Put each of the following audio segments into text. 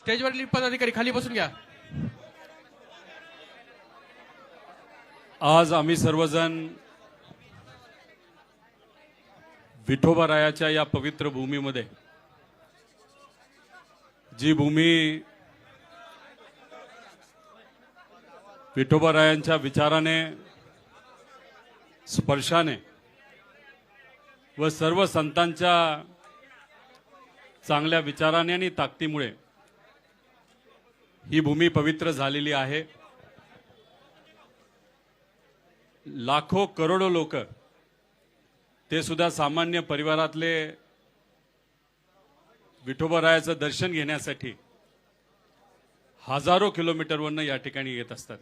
स्टेजवरील पदाधिकारी खाली बसून घ्या। आज आम्ही सर्वजण विठोबारायाच्या या पवित्र भूमीमध्ये, जी भूमी विठोबारायांच्या विचाराने, स्पर्शाने व सर्व संतांच्या चांगल्या विचाराने आणि ताकदीमुळे ही भूमी पवित्र झालेली आहे। लाखो करोडो लोक, ते सुद्धा सामान्य परिवारातले, विठोबारायाचं दर्शन घेण्यासाठी हजारो किलोमीटरवरून या ठिकाणी येत असतात।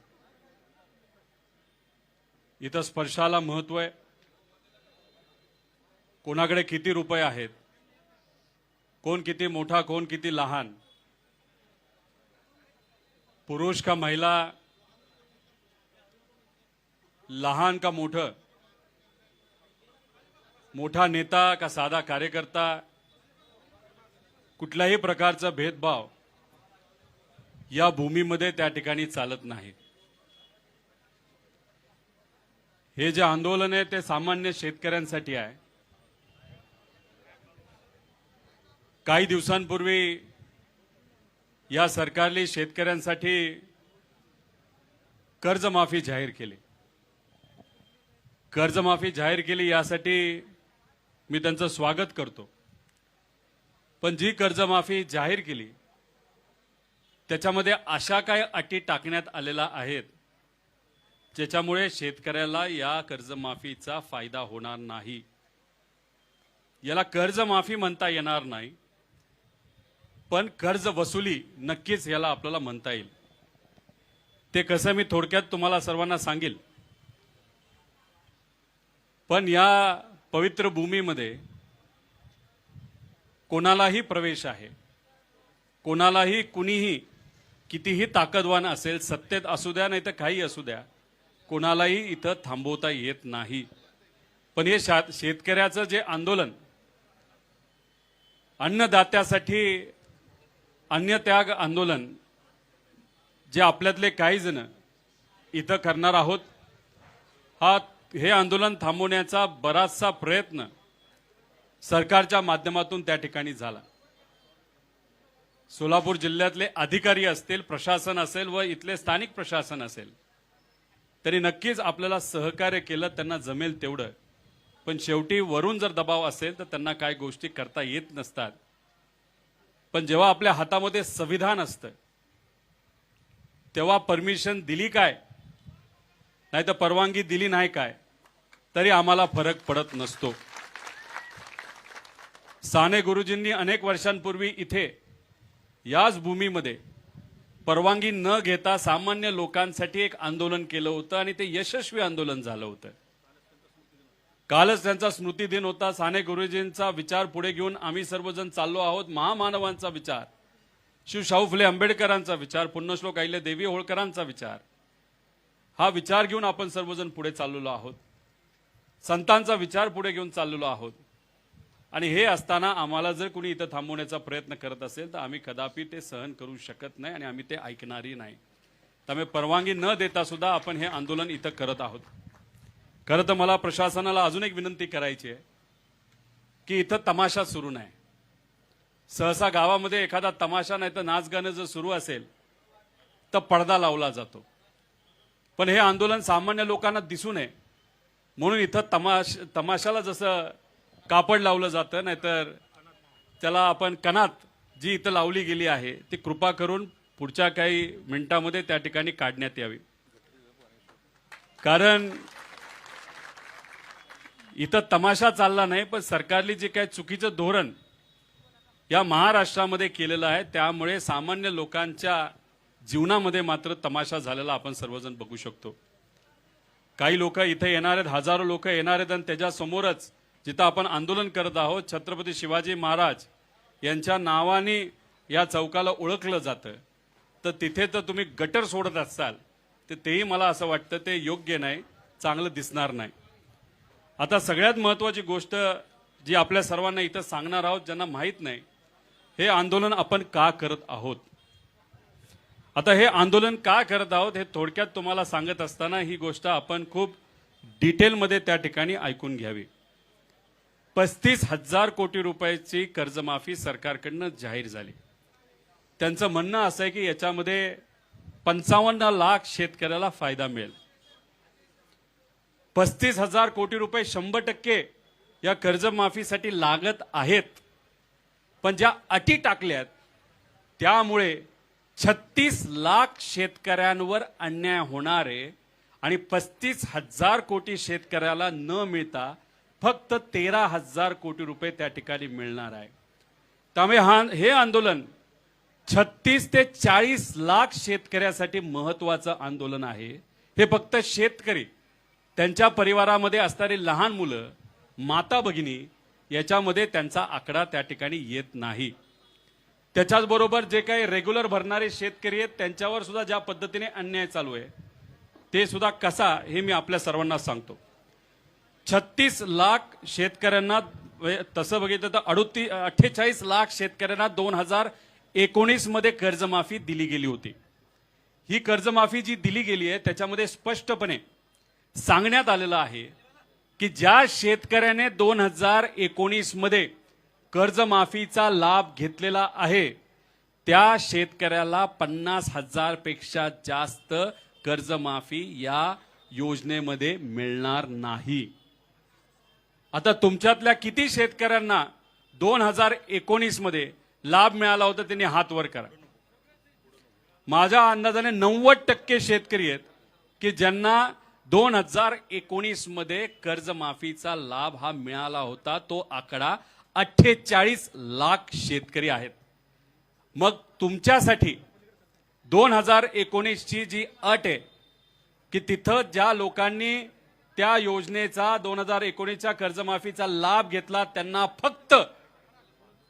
इथं स्पर्शाला महत्त्व आहे। कोणाकडे किती रुपये आहेत, कोण किती मोठा, कोण किती लहान, पुरुष का महिला, लहान का मोठं, मोठा नेता का साधा कार्यकर्ता, कुठल्याही प्रकारचा भेदभाव या भूमीमध्ये त्या ठिकाणी चालत नाही। हे जे आंदोलन आहे ते सामान्य शेतकऱ्यांसाठी आहे। काही दिवसांपूर्वी या सरकारने शेतकऱ्यांसाठी कर्जमाफी जाहीर केली। कर्जमाफी जाहीर केली यासाठी मी त्यांचं स्वागत करतो। पण जी कर्जमाफी जाहीर केली त्याच्यामध्ये अशा काय अटी टाकण्यात आलेल्या आहेत ज्याच्यामुळे शेतकऱ्याला या कर्जमाफीचा फायदा होणार नाही। याला कर्जमाफी म्हणता येणार नाही, पण कर्ज वसुली नक्कीच याला आपल्याला म्हणता येईल। ते कसं मी थोडक्यात तुम्हाला सर्वांना सांगेल। पण या पवित्र भूमीमध्ये कोणालाही प्रवेश आहे। कोणालाही, कुणीही कितीही ताकदवान असेल, सत्तेत असू द्या नाही तर काही असू द्या, कोणालाही इथं थांबवता येत नाही। पण हे शेतकऱ्याचं जे आंदोलन, अन्नदात्यासाठी अन्नत्याग आंदोलन, जे आपल्यातले काही जण इथं करणार आहोत, हे आंदोलन थांबवण्याचा बराचसा प्रयत्न सरकारच्या माध्यमातून त्या ठिकाणी झाला। सोलापूर जिल्ह्यातले अधिकारी असतील, प्रशासन असेल व इथले स्थानिक प्रशासन असेल, तरी नक्कीच आपल्याला सहकार्य केलं त्यांना जमेल तेवढं। पण शेवटी वरून जर दबाव असेल तर त्यांना काय गोष्टी करता येत नसतात। पण जेव्हा आपल्या हातामध्ये संविधान असतं तेव्हा परमिशन दिली काय, नाही तर परवानगी दिली नाही काय, तरी आम्हाला फरक पडत नसतो। साने गुरुजींनी अनेक वर्षांपूर्वी इथे याच भूमीमध्ये परवानगी न घेता सामान्य लोकांसाठी एक आंदोलन केलं होतं आणि ते यशस्वी आंदोलन झालं होतं। कालच त्यांचा स्मृती दिन होता। साने गुरुजींचा विचार पुढे घेऊन आम्ही सर्वजण चाललो आहोत। महामानवांचा विचार, शिव शाहू फुले आंबेडकरांचा विचार, पुण्यश्लोक अहिल्या देवी होळकरांचा विचार, हा विचार घेऊन आपण सर्वजण पुढे चाललेलो आहोत। संतांचा विचार पुढे घेऊन चाललेलो आहोत। आणि हे असताना आम्हाला जर कोणी इथं थांबवण्याचा प्रयत्न करत असेल तर आम्ही कदापि ते सहन करू शकत नाही आणि आम्ही ते ऐकणारही नाही। त्यामुळे परवानगी न देता सुद्धा आपण हे आंदोलन इथं करत आहोत। खरं तर मला प्रशासनाला अजून एक विनंती करायची आहे की इथं तमाशा सुरू नाही। सहसा गावामध्ये एखादा तमाशा नाही तर नाचगाणं जर सुरू असेल तर पडदा लावला जातो। पण हे आंदोलन सामान्य लोकांना दिसू नये म्हणून इथं तमाशाला जसं कापड लावलं जातं, नाहीतर त्याला आपण कनात जी इथं लावली गेली आहे ती कृपा करून पुढच्या काही मिनिटांमध्ये त्या ठिकाणी काढण्यात यावी। कारण इथं तमाशा चालला नाही, पण सरकारने जे काही चुकीचं धोरण या महाराष्ट्रामध्ये केलेलं आहे त्यामुळे सामान्य लोकांच्या जीवनामध्ये मात्र तमाशा झालेला आपण सर्वजण बघू शकतो। काही लोक इथे येणार आहेत, हजारो लोक येणार आहेत आणि त्याच्यासमोरच जिथं आपण आंदोलन करत आहोत छत्रपती शिवाजी महाराज यांच्या नावाने या चौकाला ओळखलं जातं, तर तिथे तर तुम्ही गटर सोडत असाल तर तेही मला असं वाटतं ते योग्य नाही, चांगलं दिसणार नाही। आता सगळ्यात महत्त्वाची गोष्ट जी आपल्या सर्वांना इथं सांगणार आहोत, ज्यांना माहीत नाही हे आंदोलन आपण का करत आहोत। आता हे आंदोलन का करत आहोत हे थोडक्यात तुम्हाला सांगत असताना ही गोष्ट आपण खूप डिटेलमध्ये त्या ठिकाणी ऐकून घ्यावी. 35,000 कोटी रुपयाची कर्जमाफी सरकारकडनं जाहीर झाली. त्यांचं म्हणणं असं आहे की याच्यामध्ये 55 लाख शेतकऱ्याला फायदा मिळेल. 35,000 कोटी रुपये 100% या कर्जमाफीसाठी लागत आहेत. पण ज्या अटी टाकल्यात त्यामुळे 36 लाख शेतकऱ्यांवर अन्याय होणार आहे आणि 35,000 कोटी शेतकऱ्याला न मिळता फक्त 13,000 कोटी रुपये त्या ठिकाणी मिळणार आहे. त्यामुळे हे आंदोलन 36 ते 40 लाख शेतकऱ्यासाठी महत्वाचं आंदोलन आहे. हे फक्त शेतकरी, त्यांच्या परिवारामध्ये असणारी लहान मुलं, माता भगिनी याच्यामध्ये त्यांचा आकडा त्या ठिकाणी येत नाही. त्याच्याच बरोबर जे काही रेग्युलर भरणारे शेतकरी आहेत त्यांच्यावर सुद्धा ज्या पद्धतीने अन्याय चालू आहे ते सुद्धा कसा हे मी आपल्या सर्वांना सांगतो. 36 लाख शेतकऱ्यांना, तसं बघितलं तर 48 लाख शेतकऱ्यांना 2019 मध्ये कर्जमाफी दिली गेली होती. ही कर्जमाफी जी दिली गेली आहे त्याच्यामध्ये स्पष्टपणे सांगण्यात आलेलं आहे की ज्या शेतकऱ्याने 2019 मध्ये कर्जमाफीचा लाभ घेतलेला आहे त्या शेतकऱ्याला 50,000 पेक्षा जास्त कर्जमाफी या योजनेमध्ये मिळणार नाही. आता तुमच्यातल्या किती शेतकऱ्यांना 2019 मध्ये लाभ मिळाला होता त्यांनी हात वर करा. माझ्या अंदाजाने 90% शेतकरी आहेत की ज्यांना 2019 मध्ये कर्जमाफीचा लाभ हा मिळाला होता. तो आकडा 48 लाख शेतकरी आहेत. मग तुमच्यासाठी 2019 ची जी अट आहे की तिथं ज्या लोकांनी त्या योजनेचा 2019च्या कर्जमाफीचा लाभ घेतला त्यांना फक्त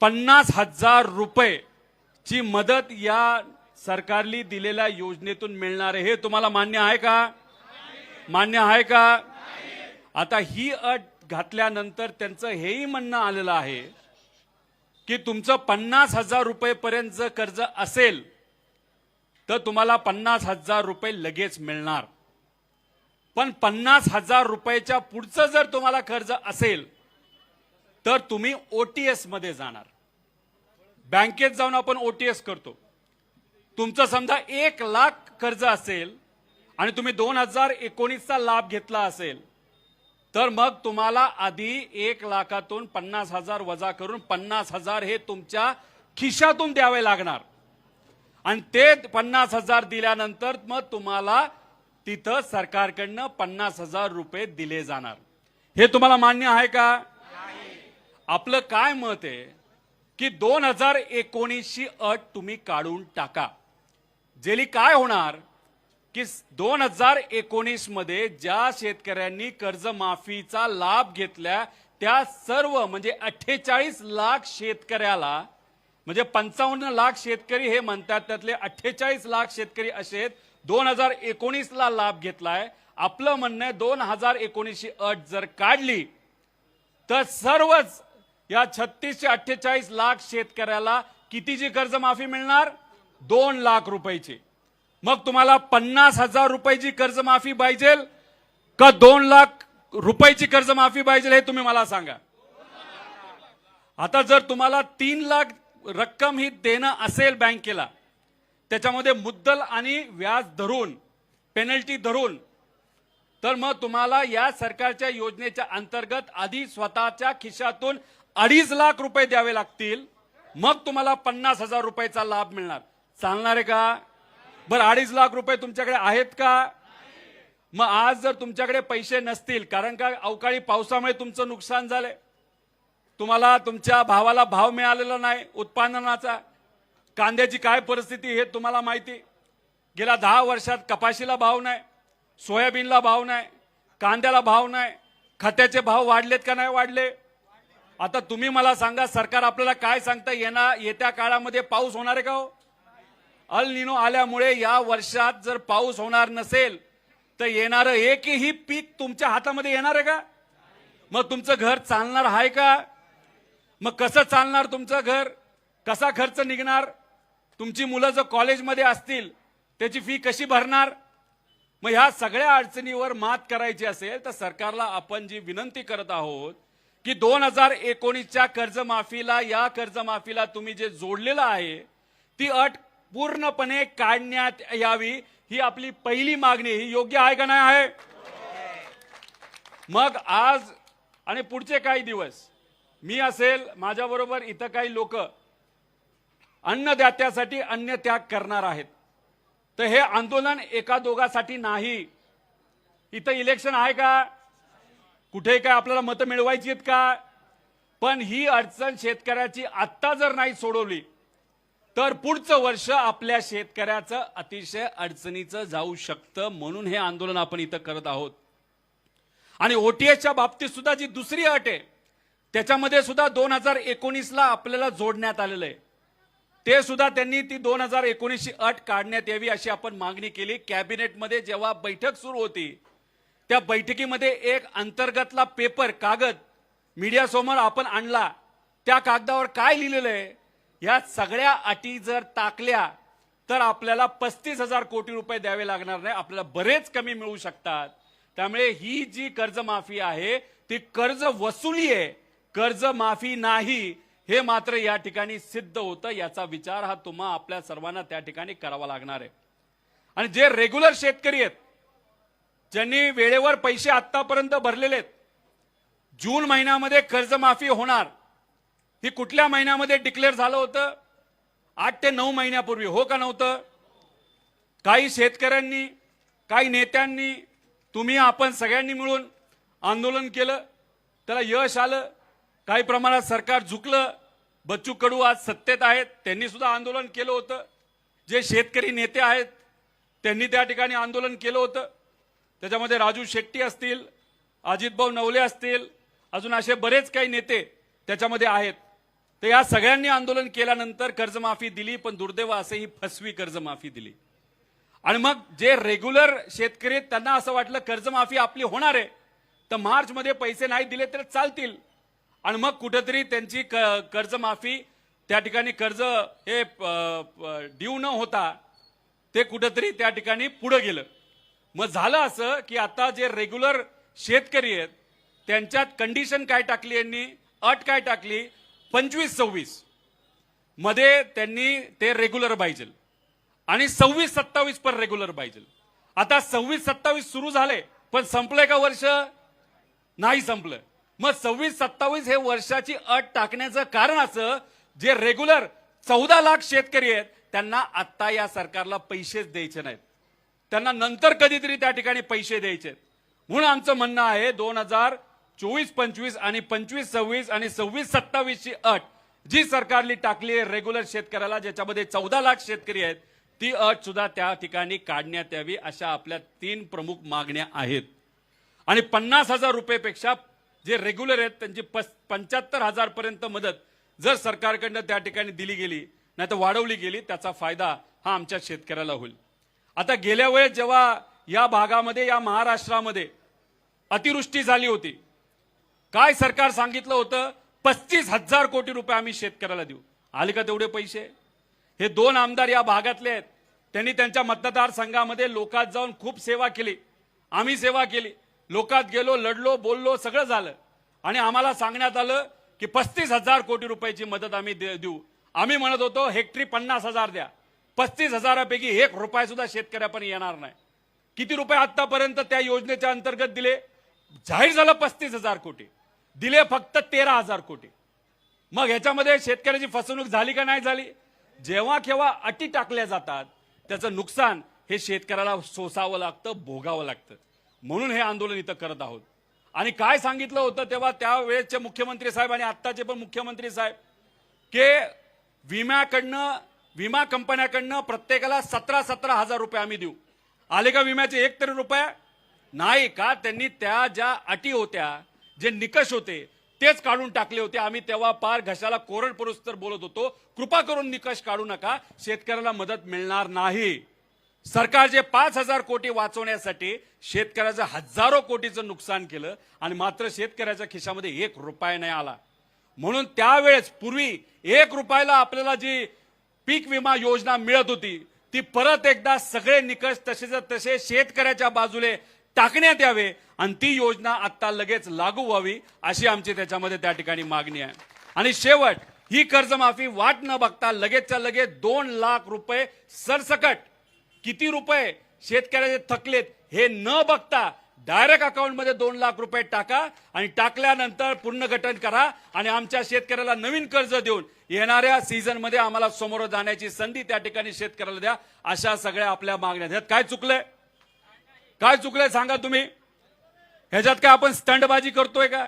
50,000 रुपये ची मदत या सरकारने दिलेल्या योजनेतून मिळणार आहे. हे तुम्हाला मान्य आहे का? मान्य आहे का? आता ही अट घातल्यानंतर त्यांचं हेही म्हणणं आलेलं आहे की तुमचं 50,000 रुपये पर्यंत जर कर्ज असेल तर तुम्हाला 50,000 रुपये लगेच मिळणार. पण 50,000 रुपयाच्या पुढचं जर तुम्हाला कर्ज असेल तर तुम्ही ओटीएस मध्ये जाणार. बँकेत जाऊन आपण ओटीएस करतो. तुमचं समजा 1 लाख कर्ज असेल आणि तुम्ही 2019चा लाभ घेतला असेल तर मग तुम्हाला आधी 1 लाखातून 50,000 वजा करून 50,000 हे तुमच्या खिशातून द्यावे लागणार आणि ते 50,000 दिल्यानंतर मग तुम्हाला तिथं सरकारकडनं 50,000 रुपये दिले जाणार. हे तुम्हाला मान्य आहे का? आपलं काय मत आहे की 2019ची अट तुम्ही काढून टाका. जेली काय होणार की 2019 मध्ये ज्या शेतकऱ्यांनी कर्जमाफीचा लाभ घेतला त्या सर्व म्हणजे 48 लाख शेतकऱ्याला, म्हणजे 55 लाख शेतकरी हे म्हणतात त्यातले 48 लाख शेतकरी असे आहेत 2019 ला लाभ घेतलाय. आपलं म्हणणं आहे 2019 ची अट जर काढली तर सर्वच या 36 ते 48 लाख शेतकऱ्याला कितीची कर्जमाफी मिळणार? 2 लाख रुपयाची. मग तुम्हाला 50,000 रुपयाची कर्जमाफी पाहिजे का 2 लाख रुपयाची कर्जमाफी पाहिजे हे तुम्ही मला सांगा. आता जर तुम्हाला 3 लाख रक्कम ही देणं असेल बँकेला, त्याच्यामध्ये मुद्दल आणि व्याज धरून, पेनल्टी धरून, तर मग तुम्हाला या सरकारच्या योजनेच्या अंतर्गत आधी स्वतःच्या खिशातून 2.5 लाख रुपये द्यावे लागतील. मग तुम्हाला 50,000 रुपयाचा लाभ मिळणार. चालणार आहे का? बरं 2.5 लाख रुपये तुमच्याकडे आहेत का? मग आज जर तुमच्याकडे पैसे नसतील, कारण का अवकाळी पावसामुळे तुमचं नुकसान झालंय, तुम्हाला तुमच्या भावाला भाव मिळालेला नाही उत्पादनाचा, कांद्याची काय परिस्थिती हे तुम्हाला माहिती. गेल्या 10 वर्षात कपाशीला भाव नाही, सोयाबीनला भाव नाही, कांद्याला भाव नाही, खताचे भाव वाढलेत का नाही वाढले? आता तुम्ही मला सांगा, सरकार आपल्याला काय सांगतं, येत्या काळामध्ये पाऊस होणार आहे का हो? अल निनो आल्यामुळे या वर्षात जर पाऊस होणार नसेल तर येणारं एकही पीक तुमच्या हातामध्ये येणार आहे का? मग तुमचं घर चालणार आहे का? मग कसं चालणार तुमचं घर? कसा खर्च निघणार? तुमची मुलं जर कॉलेजमध्ये असतील त्याची फी कशी भरणार? मग ह्या सगळ्या अडचणीवर मात करायची असेल तर सरकारला आपण जी विनंती करत आहोत की 2019च्या कर्जमाफीला, या कर्जमाफीला तुम्ही जे जोडलेलं आहे ती अट पूर्णपणे काढण्यात यावी, ही आपली पहिली मागणी. ही योग्य आहे का नाही आहे? मग आज आणि पुढचे काही दिवस मी असेल, माझ्याबरोबर इथं काही लोक अन्नदात्यासाठी अन्न त्याग करणार आहेत. तर हे आंदोलन एका दोघासाठी नाही. इथं इलेक्शन आहे का? कुठे काय आपल्याला मतं मिळवायची आहेत का? पण ही अडचण शेतकऱ्याची आत्ता जर नाही सोडवली तर पुढचं वर्ष आपल्या शेतकऱ्याचं अतिशय अडचणीचं जाऊ शकतं. म्हणून हे आंदोलन आपण इथं करत आहोत. आणि ओटीएसच्या बाबतीत सुद्धा जी दुसरी अट आहे त्याच्यामध्ये सुद्धा 2019ला आपल्याला जोडण्यात आलेलं आहे. ते सुद्धा त्यांनी ती 2019ची अट काढण्यात यावी अशी आपण मागणी केली. कॅबिनेटमध्ये जेव्हा बैठक सुरू होती त्या बैठकीमध्ये एक अंतर्गतला पेपर, कागद मीडियासमोर आपण आणला. त्या कागदावर काय लिहिलेलं आहे? या सगळ्या अटी जर टाकल्या तर आपल्याला 35,000 कोटी रुपये द्यावे लागणार नाही, आपल्याला बरेच कमी मिळू शकतात. त्यामुळे ही जी कर्जमाफी आहे ती कर्ज वसुली आहे, कर्जमाफी नाही, हे मात्र या ठिकाणी सिद्ध होतं. याचा विचार हा तुम्हा आपल्या सर्वांना त्या ठिकाणी करावा लागणार आहे. आणि जे रेग्युलर शेतकरी आहेत ज्यांनी वेळेवर पैसे आतापर्यंत भरलेले आहेत, जून महिन्यामध्ये कर्जमाफी होणार, ही कुठल्या महिन्यामध्ये डिक्लेअर झालं होतं? 8 ते 9 महिन्यापूर्वी, हो का नव्हतं? काही शेतकऱ्यांनी, काही नेत्यांनी, तुम्ही आपण सगळ्यांनी मिळून आंदोलन केलं, त्याला यश आलं. काही प्रमाणात सरकार झुकलं. बच्चू कडू आज सत्तेत आहेत, त्यांनी सुद्धा आंदोलन केलं होतं. जे शेतकरी नेते आहेत त्यांनी त्या ठिकाणी आंदोलन केलं होतं. त्याच्यामध्ये राजू शेट्टी असतील, अजितभाऊ नवले असतील, अजून असे बरेच काही नेते त्याच्यामध्ये आहेत. तर या सगळ्यांनी आंदोलन केल्यानंतर कर्जमाफी दिली. पण दुर्दैव असे ही फसवी कर्जमाफी दिली. आणि मग जे रेग्युलर शेतकरी त्यांना असं वाटलं कर्जमाफी आपली होणार आहे तर मार्चमध्ये पैसे नाही दिले तर चालतील. आणि मग कुठेतरी त्यांची कर्जमाफी, त्या ठिकाणी कर्ज हे ड्यू न होता ते कुठेतरी त्या ठिकाणी पुढे गेलं. मग झालं असं की आता जे रेग्युलर शेतकरी आहेत त्यांच्यात कंडिशन काय टाकली, यांनी अट काय टाकली, 25-26 मध्ये त्यांनी ते रेग्युलर पाहिजे आणि 26-27 पर रेग्युलर पाहिजे. आता 26-27 सुरू झाले पण संपले का वर्ष? नाही संपलं. मग 26-27 हे वर्षाची अट टाकण्याचं कारण असं, जे रेग्युलर 14 लाख शेतकरी आहेत त्यांना आता या सरकारला पैसेच द्यायचे नाहीत, त्यांना नंतर कधीतरी त्या ठिकाणी पैसे द्यायचे. म्हणून आमचं म्हणणं आहे 2024-25 आणि 25-26 आणि 26-27 ची अट जी सरकारने टाकली आहे रेग्युलर शेतकऱ्याला, ज्याच्यामध्ये 14 लाख शेतकरी आहेत, ती अट सुद्धा त्या ठिकाणी काढण्यात यावी. अशा आपल्या 3 प्रमुख मागण्या आहेत. आणि 50,000 रुपयेपेक्षा जे रेग्युलर आहेत त्यांची 75,000 पर्यंत मदत जर सरकारकडनं त्या ठिकाणी दिली गेली, नाही तर वाढवली गेली, त्याचा फायदा हा आमच्या शेतकऱ्याला होईल. आता गेल्या वेळेस जेव्हा या भागामध्ये, या महाराष्ट्रामध्ये अतिवृष्टी झाली होती, काय सरकार सांगितलं होतं? 35,000 कोटी रुपये आम्ही शेतकऱ्याला देऊ. आले का तेवढे पैसे? हे 2 आमदार या भागातले आहेत, त्यांनी त्यांच्या मतदारसंघामध्ये लोकात जाऊन खूप सेवा केली. आम्ही सेवा केली, लोकात गेलो, लढलो, बोललो, सगळं झालं. आणि आम्हाला सांगण्यात आलं की 35,000 कोटी रुपयाची मदत आम्ही देऊ. आम्ही म्हणत होतो हेक्टरी 50,000 द्या. 35,000पैकी 1 रुपया सुद्धा शेतकऱ्यापर्यंत येणार नाही. किती रुपये आतापर्यंत त्या योजनेच्या अंतर्गत दिले? जाहीर झालं 35,000 कोटी, दिले फक्त 13,000 कोटी. मग ह्याच्यामध्ये शेतकऱ्याची फसवणूक झाली का नाही झाली? जेव्हा केव्हा अटी टाकल्या जातात त्याचं नुकसान हे शेतकऱ्याला सोसावं लागतं, भोगावं लागतं. म्हणून हे आंदोलन इथं करत आहोत. आणि काय सांगितलं होतं तेव्हा त्यावेळेसचे मुख्यमंत्री साहेब आणि आत्ताचे पण मुख्यमंत्री साहेब, की विमा कंपन्याकडनं प्रत्येकाला 17,000 रुपये आम्ही देऊ. आले का विम्याचे 1 तरी रुपया? नाही का? त्यांनी त्या ज्या अटी होत्या, जे निकष होते तेच काढून टाकले होते. आम्ही तेव्हा पार घशाला कोरड परुस्तर बोलत होतो, कृपा करून निकष काढू नका, शेतकऱ्याला मदत मिळणार नाही. सरकार जे 5,000 कोटी वाचवण्यासाठी शेतकऱ्याचं हजारो कोटीचं नुकसान केलं आणि मात्र शेतकऱ्याच्या खिशामध्ये 1 रुपया नाही आला. म्हणून त्यावेळेस पूर्वी 1 रुपयाला आपल्याला जी पीक विमा योजना मिळत होती ती परत एकदा सगळे निकष तसेच तसे शेतकऱ्याच्या बाजूले टाकण्यात यावे आणि ती योजना आता लगेच लागू व्हावी अशी आमची त्याच्यामध्ये त्या ठिकाणी मागणी आहे. आणि शेवट ही कर्जमाफी वाट न बघता लगेचच्या लगेच 2 लाख रुपये सरसकट, किती रुपये शेतकऱ्याचे थकलेत हे न बघता डायरेक्ट अकाउंटमध्ये 2 लाख रुपये टाका आणि टाकल्यानंतर पुनर्गठन करा आणि आमच्या शेतकऱ्याला नवीन कर्ज देऊन येणाऱ्या सीझन मध्ये आम्हाला समोर जाण्याची संधी त्या ठिकाणी शेतकऱ्याला द्या. अशा सगळ्या आपल्या मागण्या आहेत. काय चुकलंय, काय चुकलंय सांगा तुम्ही? ह्याच्यात काय आपण स्टंटबाजी करतोय का?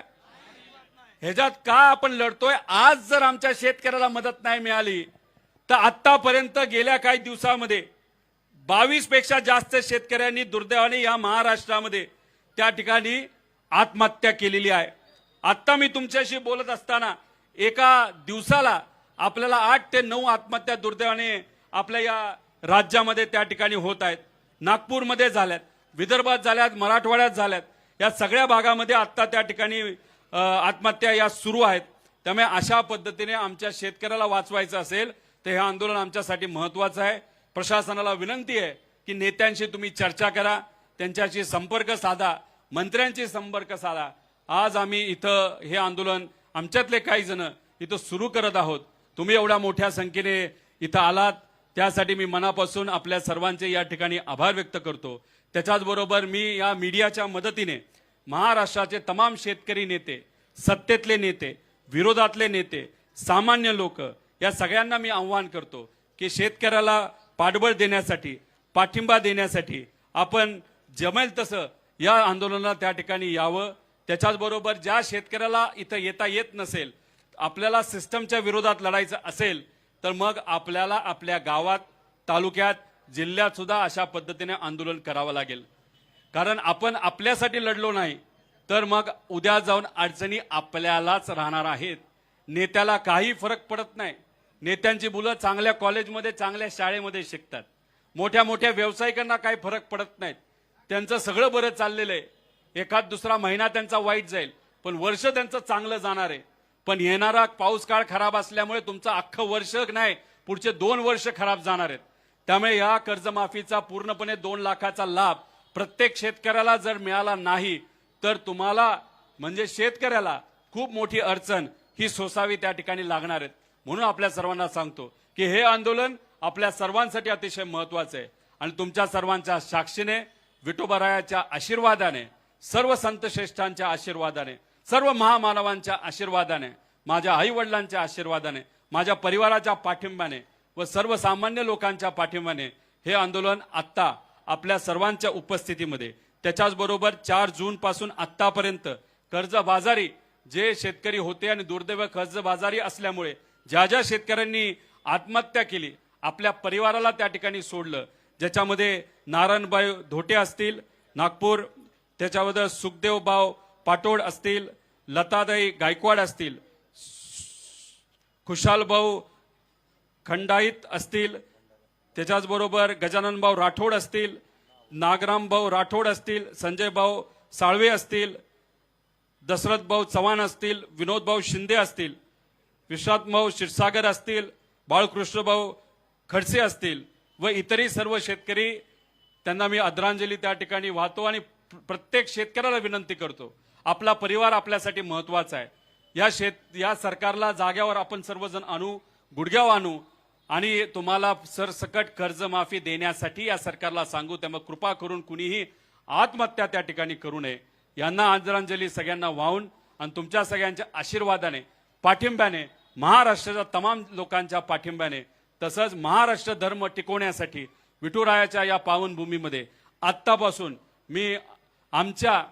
ह्याच्यात का आपण लढतोय? आज जर आमच्या शेतकऱ्याला मदत नाही मिळाली तर आतापर्यंत गेल्या काही दिवसामध्ये 22 पेक्षा जास्त शेतकऱ्यांनी दुर्दैवाने या महाराष्ट्रामध्ये त्या ठिकाणी आत्महत्या केलेली आहे. आता मी तुमच्याशी बोलत असताना एका दिवसाला आपल्याला 8 ते 9 आत्महत्या दुर्दैवाने आपल्या या राज्यामध्ये त्या ठिकाणी होत आहेत. नागपूरमध्ये झाल्यात, विदर्भात झाल्यात, मराठवाड्यात झाल्यात. या सगळ्या भागामध्ये आता त्या ठिकाणी आत्महत्या या सुरू आहेत. त्यामुळे अशा पद्धतीने आमच्या शेतकऱ्याला वाचवायचं असेल तर हे आंदोलन आमच्यासाठी महत्वाचं आहे. प्रशासनाला विनंती आहे की नेत्यांशी तुम्ही चर्चा करा, त्यांच्याशी संपर्क साधा, मंत्र्यांशी संपर्क साधा. आज आम्ही इथं हे आंदोलन आमच्यातले काही जण इथं सुरू करत आहोत. तुम्ही एवढ्या मोठ्या संख्येने इथं आलात त्यासाठी मी मनापासून आपल्या सर्वांचे या ठिकाणी आभार व्यक्त करतो. त्याच्याचबरोबर मी या मीडियाच्या मदतीने महाराष्ट्राचे तमाम शेतकरी नेते, सत्तेतले नेते, विरोधातले नेते, सामान्य लोक या सगळ्यांना मी आव्हान करतो की शेतकऱ्याला पाठबळ देण्यासाठी, पाठिंबा देण्यासाठी आपण जमेल तसं या आंदोलनाला त्या ठिकाणी यावं. त्याच्याचबरोबर ज्या शेतकऱ्याला इथं येता येत नसेल, आपल्याला सिस्टमच्या विरोधात लढायचं असेल तर मग आपल्याला आपल्या गावात, तालुक्यात, जिल्ह्यात सुद्धा अशा पद्धतीने आंदोलन करावं लागेल. कारण आपण आपल्यासाठी लढलो नाही तर मग उद्या जाऊन अडचणी आपल्यालाच राहणार आहेत. नेत्याला काही फरक पडत नाही. नेत्यांची मुलं चांगल्या कॉलेजमध्ये, चांगल्या शाळेमध्ये शिकतात. मोठ्या मोठ्या व्यावसायिकांना काही फरक पडत नाहीत. त्यांचं सगळं बरं चाललेलं आहे. एखाद दुसरा महिना त्यांचा वाईट जाईल पण वर्ष त्यांचं चांगलं जाणार आहे. पण येणारा पाऊस काळ खराब असल्यामुळे तुमचं अख्खं वर्ष नाही, पुढचे 2 वर्ष खराब जाणार आहेत. त्यामुळे या कर्जमाफीचा पूर्णपणे 2 लाखाचा लाभ प्रत्येक शेतकऱ्याला जर मिळाला नाही तर तुम्हाला म्हणजे शेतकऱ्याला खूप मोठी अडचण ही सोसावी त्या ठिकाणी लागणार आहेत. म्हणून आपल्या सर्वांना सांगतो की हे आंदोलन आपल्या सर्वांसाठी अतिशय महत्वाचं आहे. आणि तुमच्या सर्वांच्या साक्षीने, विठोबारायाच्या आशीर्वादाने, सर्व संत श्रेष्ठांच्या आशीर्वादाने, सर्व महामानवांच्या आशीर्वादाने, माझ्या आई वडिलांच्या आशीर्वादाने, माझ्या परिवाराच्या पाठिंब्याने व सर्वसामान्य लोकांच्या पाठिंब्याने हे आंदोलन आत्ता आपल्या सर्वांच्या उपस्थितीमध्ये, त्याच्याचबरोबर 4 जून पासून आत्तापर्यंत कर्जबाजारी जे शेतकरी होते आणि दुर्दैव कर्जबाजारी असल्यामुळे ज्या ज्या शेतकऱ्यांनी आत्महत्या केली, आपल्या परिवाराला त्या ठिकाणी सोडलं, ज्याच्यामध्ये नारायणबाई धोटे असतील नागपूर, त्याच्याबरोबर सुखदेवभाऊ पाटोड असतील, लतादाई गायकवाड असतील, खुशालभाऊ खंडाईत असतील, त्याच्याचबरोबर गजाननभाऊ राठोड असतील, नागरामभाऊ राठोड असतील, संजयभाऊ साळवे असतील, दशरथभाऊ चव्हाण असतील, विनोदभाऊ शिंदे असतील, विश्वासभाऊ क्षीरसागर असतील, बाळकृष्णभाऊ खडसे असतील व इतरही सर्व शेतकरी, त्यांना मी आदरांजली त्या ठिकाणी वाहतो. आणि प्रत्येक शेतकऱ्याला विनंती करतो, आपला परिवार आपल्यासाठी महत्वाचा आहे. या सरकारला जाग्यावर आपण सर्वजण आणू, गुडघ्यावर आणू आणि तुम्हाला सरसकट कर्जमाफी देण्यासाठी या सरकारला सांगू. त्यामुळे कृपा करून कुणीही आत्महत्या त्या ठिकाणी करू नये. यांना आदरांजली सगळ्यांना वाहून आणि तुमच्या सगळ्यांच्या आशीर्वादाने, पाठिंब्याने, महाराष्ट्राच्या तमाम लोकांच्या पाठिंब्याने, तसंच महाराष्ट्र धर्म टिकवण्यासाठी विठुरायाच्या या पावनभूमीमध्ये आत्तापासून मी आमच्या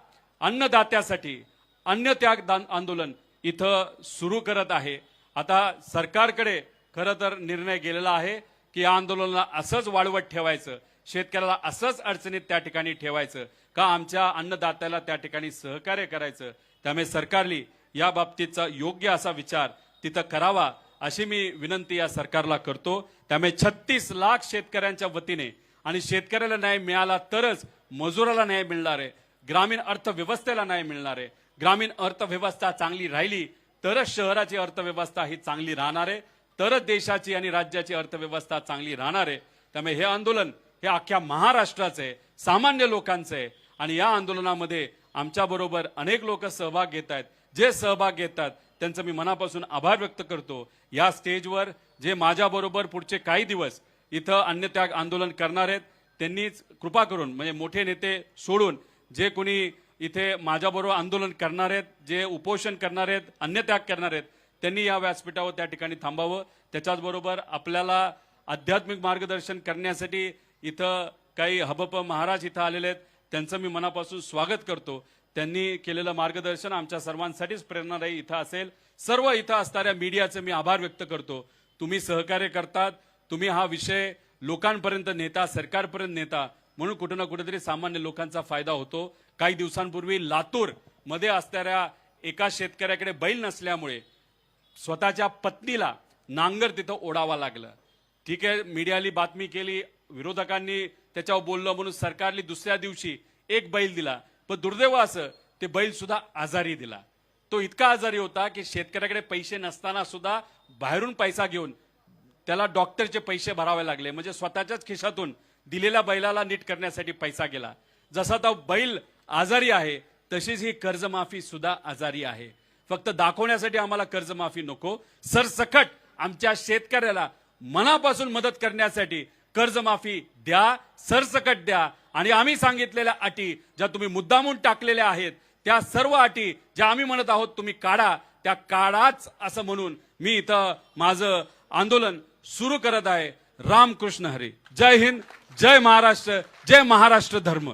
अन्नदात्यासाठी अन्नत्याग आंदोलन इथं सुरू करत आहे. आता सरकारकडे खरं तर निर्णय गेलेला आहे की या आंदोलनाला असंच वाढवत ठेवायचं, शेतकऱ्याला असंच अडचणीत त्या ठिकाणी ठेवायचं का आमच्या अन्नदात्याला त्या ठिकाणी सहकार्य करायचं. त्यामुळे सरकारने या बाबतीचा योग्य असा विचार तिथं करावा अशी मी विनंती या सरकारला करतो. त्यामुळे 36 लाख शेतकऱ्यांच्या वतीने आणि शेतकऱ्याला न्याय मिळाला तरच मजुराला न्याय मिळणार आहे, ग्रामीण अर्थव्यवस्थेला न्याय मिळणार आहे. ग्रामीण अर्थव्यवस्था चांगली राहिली तरच शहराची अर्थव्यवस्था ही चांगली राहणार आहे, तरच देशाची आणि राज्याची अर्थव्यवस्था चांगली राहणार आहे. त्यामुळे हे आंदोलन हे अख्ख्या महाराष्ट्राचं आहे, सामान्य लोकांचं आहे. आणि या आंदोलनामध्ये आमच्याबरोबर अनेक लोक सहभाग घेत आहेत. जे सहभाग घेतात त्यांचं मी मनापासून आभार व्यक्त करतो. या स्टेजवर जे माझ्याबरोबर पुढचे काही दिवस इथं अन्नत्याग आंदोलन करणार आहेत त्यांनीच कृपा करून म्हणजे मोठे नेते सोडून जे कोणी इथे माझ्याबरोबर आंदोलन करणार आहेत, जे उपोषण करणार आहेत, अन्नत्याग करणार आहेत, त्यांनी या व्यासपीठावर त्या ठिकाणी थांबावं. त्याच्याचबरोबर आपल्याला आध्यात्मिक मार्गदर्शन करण्यासाठी इथं काही हबप महाराज इथं आलेले आहेत, त्यांचं मी मनापासून स्वागत करतो. त्यांनी केलेलं मार्गदर्शन आमच्या सर्वांसाठीच प्रेरणादायी इथं असेल. सर्व इथं असणाऱ्या मीडियाचे मी आभार व्यक्त करतो. तुम्ही सहकार्य करतात, तुम्ही हा विषय लोकांपर्यंत नेता, सरकारपर्यंत नेता, म्हणून कुठे ना कुठेतरी सामान्य लोकांचा फायदा होतो. काही दिवसांपूर्वी लातूर मध्ये असणाऱ्या एका शेतकऱ्याकडे बैल नसल्यामुळे स्वतःच्या पत्नीला नांगर तिथं ओढावा लागलं. ठीक आहे, मीडियाली बातमी केली, विरोधकांनी त्याच्यावर बोललं म्हणून सरकारने दुसऱ्या दिवशी एक बैल दिला. पण दुर्दैव असं ते बैल सुद्धा आजारी दिला. तो इतका आजारी होता की शेतकऱ्याकडे पैसे नसताना सुद्धा बाहेरून पैसा घेऊन त्याला डॉक्टरचे पैसे भरावे लागले. म्हणजे स्वतःच्याच खिशातून दिलेल्या बैलाला नीट करण्यासाठी पैसा गेला. जसा तो बैल आजारी आहे तशीच ही कर्जमाफी सुद्धा आजारी आहे. फक्त दाखवण्यासाठी आम्हाला कर्जमाफी नको, सरसकट आमच्या शेतकऱ्याला मनापासून मदत करण्यासाठी कर्जमाफी द्या, सरसकट द्या. आणि आम्ही सांगितलेल्या अटी ज्या तुम्ही मुद्दामून टाकलेल्या आहेत त्या सर्व अटी ज्या आम्ही म्हणत आहोत तुम्ही काढा, त्या काढाच असं म्हणून मी इथं माझं आंदोलन सुरू करत आहे. रामकृष्ण हरी. जय हिंद, जय महाराष्ट्र, जय महाराष्ट्र धर्म.